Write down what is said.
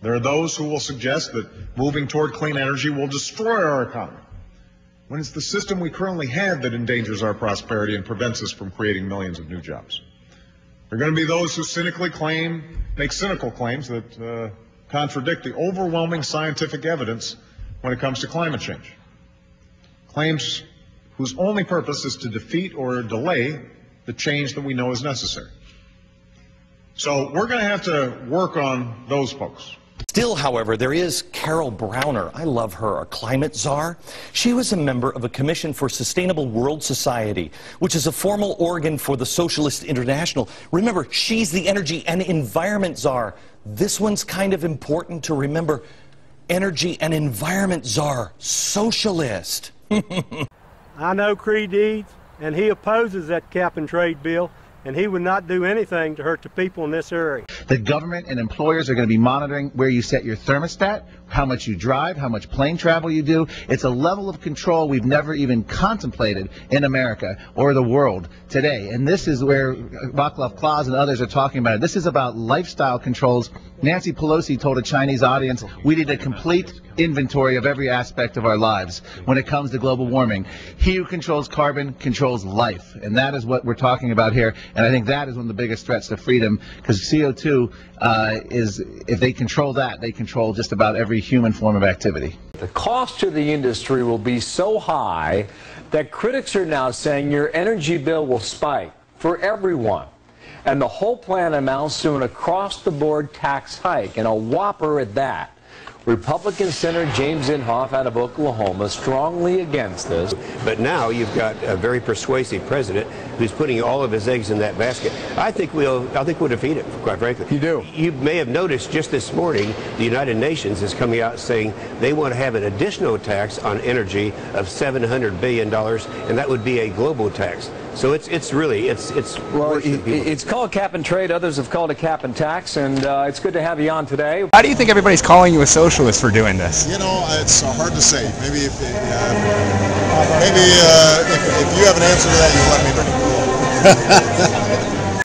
There are those who will suggest that moving toward clean energy will destroy our economy, when it's the system we currently have that endangers our prosperity and prevents us from creating millions of new jobs. There are going to be those who make cynical claims that contradict the overwhelming scientific evidence when it comes to climate change. Claims whose only purpose is to defeat or delay the change that we know is necessary. So we're going to have to work on those folks. Still, however, there is Carol Browner. I love her, a climate czar. She was a member of a Commission for Sustainable World Society, which is a formal organ for the Socialist International. Remember, she's the energy and environment czar. This one's kind of important to remember. Energy and environment czar, socialist. I know Creed Deeds, and he opposes that cap and trade bill, and he would not do anything to hurt the people in this area. The government and employers are going to be monitoring where you set your thermostat, how much you drive, how much plane travel you do. It's a level of control we've never even contemplated in America or the world today. And this is where Václav Klaus and others are talking about it. This is about lifestyle controls. Nancy Pelosi told a Chinese audience we need a complete inventory of every aspect of our lives when it comes to global warming. He who controls carbon controls life, and that is what we're talking about here. And I think that is one of the biggest threats to freedom, because CO2 is, if they control that, they control just about every human form of activity. The cost to the industry will be so high that critics are now saying your energy bill will spike for everyone. And the whole plan amounts to an across-the-board tax hike, and a whopper at that. Republican Senator James Inhofe out of Oklahoma strongly against this. But now you've got a very persuasive president who's putting all of his eggs in that basket. I think we'll defeat it, quite frankly. You do? You may have noticed just this morning the United Nations is coming out saying they want to have an additional tax on energy of $700 billion, and that would be a global tax. So it's really well, it's called cap and trade. Others have called it cap and tax, and it's good to have you on today. Why do you think everybody's calling you a socialist for doing this? You know, it's hard to say. Maybe if you have an answer to that, you let me know.